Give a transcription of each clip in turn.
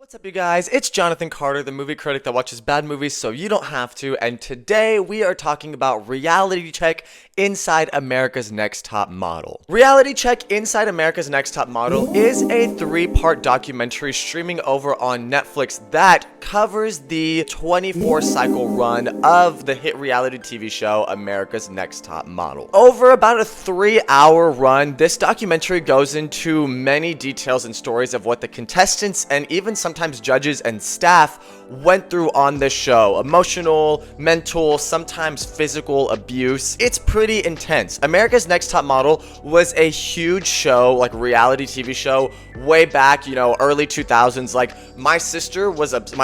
What's up, you guys? It's Jonathan Carter, the movie critic that watches bad movies so you don't have to, and today we are talking about Reality Check Inside America's Next Top Model. Reality Check Inside America's Next Top Model is a 3-part documentary streaming over on Netflix that covers the 24-cycle run of the hit reality TV show America's Next Top Model. Over about a 3-hour run, this documentary goes into many details and stories of what the contestants and even sometimes judges and staff went through on this show. Emotional, mental, sometimes physical abuse. It's pretty intense. America's Next Top Model was a huge show, like reality TV show, way back, early 2000s. Like my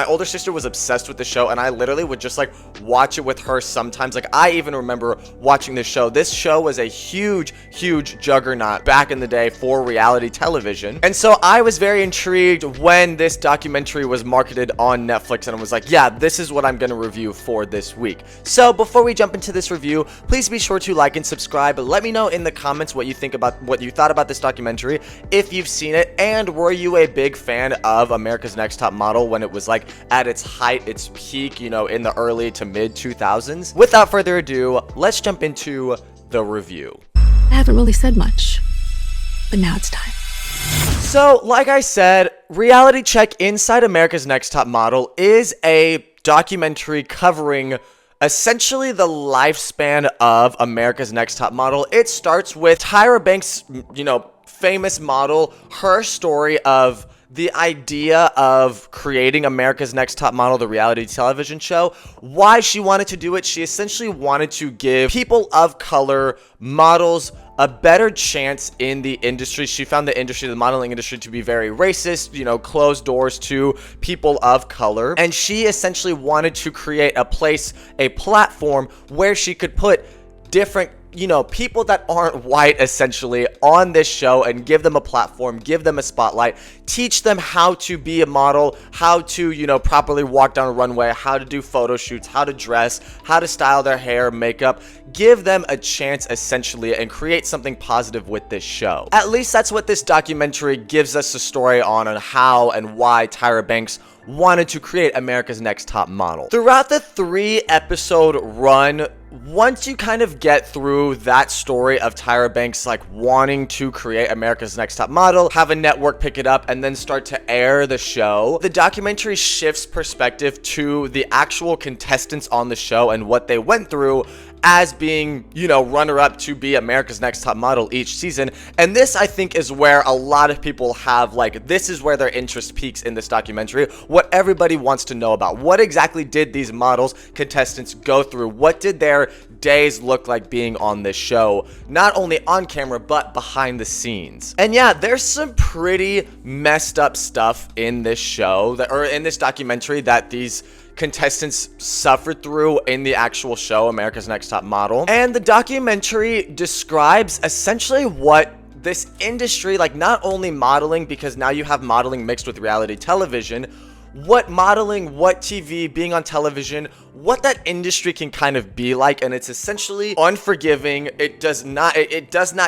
older sister was obsessed with the show, and I literally would just watch it with her sometimes. Like I even remember watching this show. This show was a huge juggernaut back in the day for reality television. And so I was very intrigued when this documentary was marketed on Netflix, and I was like, yeah, this is what I'm going to review for this week. So before we jump into this review, please be sure to like and subscribe. Let me know in the comments what you thought about this documentary, if you've seen it, and were you a big fan of America's Next Top Model when it was at its height, its peak, in the early to mid 2000s. Without further ado, let's jump into the review. I haven't really said much, but now it's time. So, like I said, Reality Check Inside America's Next Top Model is a documentary covering essentially the lifespan of America's Next Top Model. It starts with Tyra Banks, famous model, her story of the idea of creating America's Next Top Model, the reality television show, why she wanted to do it. She essentially wanted to give people of color, models, a better chance in the industry. She found the modeling industry, to be very racist, closed doors to people of color. And she essentially wanted to create a platform where she could put different people that aren't white essentially on this show and give them a platform, give them a spotlight, teach them how to be a model, how to, properly walk down a runway, how to do photo shoots, how to dress, how to style their hair, makeup, give them a chance essentially and create something positive with this show. At least that's what this documentary gives us a story on how and why Tyra Banks wanted to create America's Next Top Model. Throughout the 3-episode run, once you kind of get through that story of Tyra Banks wanting to create America's Next Top Model, have a network pick it up, and then start to air the show, the documentary shifts perspective to the actual contestants on the show and what they went through as being, runner-up to be America's Next Top Model each season. And this, I think, is where a lot of people have, this is where their interest peaks in this documentary. What everybody wants to know about. What exactly did these models, contestants go through? What did their days look like being on this show? Not only on camera, but behind the scenes. And yeah, there's some pretty messed up stuff in this show, or in this documentary, that these contestants suffered through in the actual show America's Next Top Model. And the documentary describes essentially what this industry, not only modeling, because now you have modeling mixed with reality television, what modeling, what TV, being on television, what that industry can kind of be like. And it's essentially unforgiving. It does not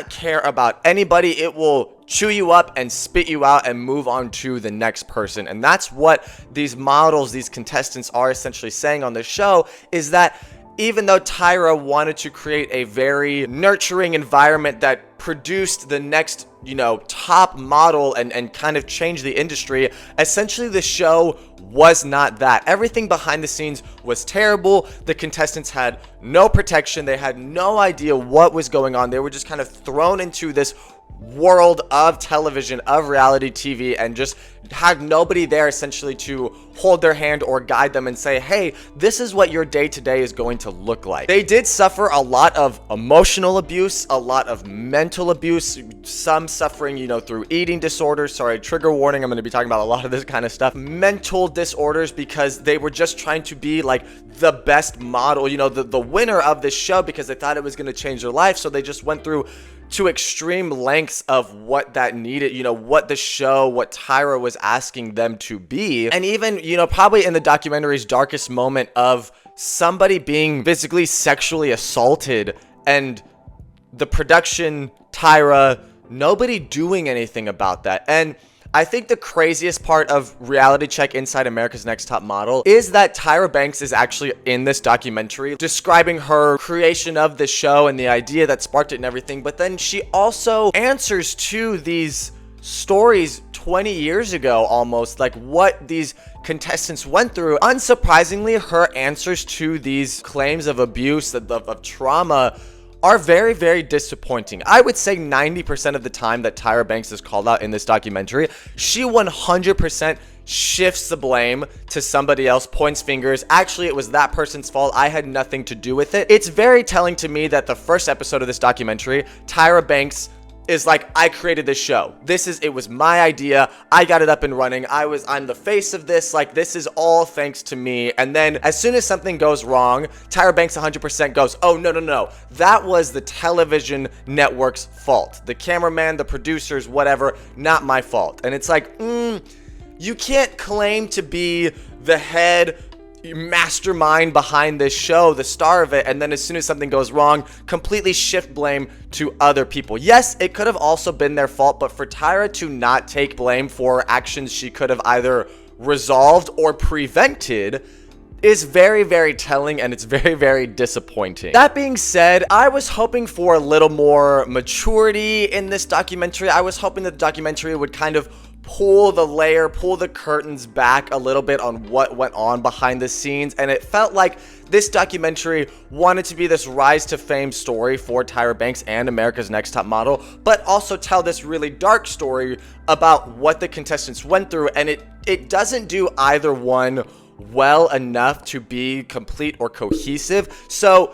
care about anybody. It will chew you up and spit you out and move on to the next person. And that's what these models, these contestants are essentially saying on the show, is that even though Tyra wanted to create a very nurturing environment that produced the next, top model and kind of change the industry, essentially the show was not that. Everything behind the scenes was terrible. The contestants had no protection. They had no idea what was going on. They were just kind of thrown into this world of television, of reality TV, and just had nobody there essentially to hold their hand or guide them and say, hey, this is what your day-to-day is going to look like. They did suffer a lot of emotional abuse, a lot of mental abuse, some suffering, through eating disorders. Sorry, trigger warning, I'm going to be talking about a lot of this kind of stuff. Mental disorders, because they were just trying to be the best model, the winner of this show, because they thought it was going to change their life. So they just went through to extreme lengths of what that needed, what the show, what Tyra was asking them to be. And even, probably in the documentary's darkest moment of somebody being physically sexually assaulted, and the production, Tyra, nobody doing anything about that. And I think the craziest part of Reality Check Inside America's Next Top Model is that Tyra Banks is actually in this documentary describing her creation of the show and the idea that sparked it and everything, but then she also answers to these stories 20 years ago almost, like what these contestants went through. Unsurprisingly, her answers to these claims of abuse, of trauma, are very, very disappointing. I would say 90% of the time that Tyra Banks is called out in this documentary, she 100% shifts the blame to somebody else, points fingers. Actually, it was that person's fault. I had nothing to do with it. It's very telling to me that the first episode of this documentary, Tyra Banks is like, I created this show. It was my idea. I got it up and running. I'm the face of this. Like, this is all thanks to me. And then as soon as something goes wrong, Tyra Banks 100% goes, oh, no. That was the television network's fault. The cameraman, the producers, whatever, not my fault. And it's like, you can't claim to be the head mastermind behind this show, the star of it, and then as soon as something goes wrong, completely shift blame to other people. Yes, it could have also been their fault, but for Tyra to not take blame for actions she could have either resolved or prevented is very, very telling, and it's very, very disappointing. That being said, I was hoping for a little more maturity in this documentary. I was hoping that the documentary would kind of pull the curtains back a little bit on what went on behind the scenes, and it felt like this documentary wanted to be this rise to fame story for Tyra Banks and America's Next Top Model, but also tell this really dark story about what the contestants went through, and it doesn't do either one well enough to be complete or cohesive. So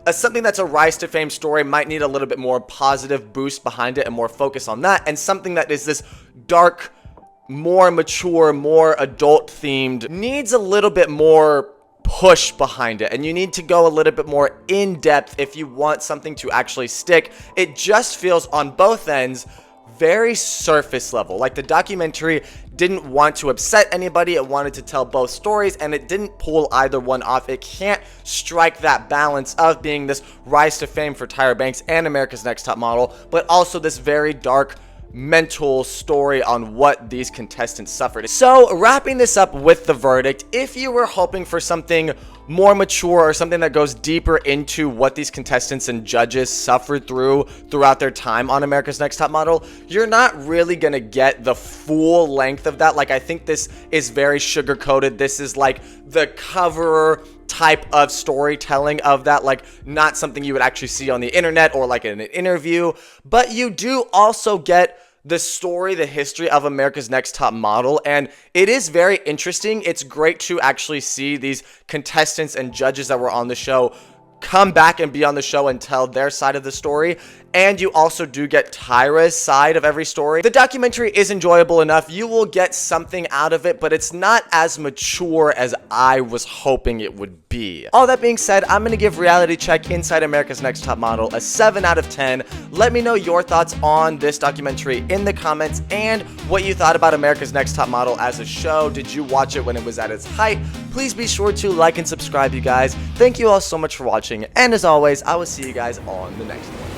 something that's a rise to fame story might need a little bit more positive boost behind it and more focus on that, and something that is this dark, more mature, more adult themed needs a little bit more push behind it, and you need to go a little bit more in depth if you want something to actually stick. It just feels on both ends very surface level. Like, the documentary didn't want to upset anybody, it wanted to tell both stories, and it didn't pull either one off. It can't strike that balance of being this rise to fame for Tyra Banks and America's Next Top Model, but also this very dark mental story on what these contestants suffered. So, wrapping this up with the verdict, if you were hoping for something more mature or something that goes deeper into what these contestants and judges suffered throughout their time on America's Next Top Model, you're not really gonna get the full length of that. Like, I think this is very sugar-coated. This is like the cover type of storytelling of that, like not something you would actually see on the internet or like in an interview, but you do also get the story, the history of America's Next Top Model, and it is very interesting. It's great to actually see these contestants and judges that were on the show come back and be on the show and tell their side of the story, and you also do get Tyra's side of every story. The documentary is enjoyable enough. You will get something out of it, but it's not as mature as I was hoping it would be. All that being said, I'm gonna give Reality Check Inside America's Next Top Model a 7 out of 10. Let me know your thoughts on this documentary in the comments and what you thought about America's Next Top Model as a show. Did you watch it when it was at its height? Please be sure to like and subscribe, you guys. Thank you all so much for watching, and as always, I will see you guys on the next one.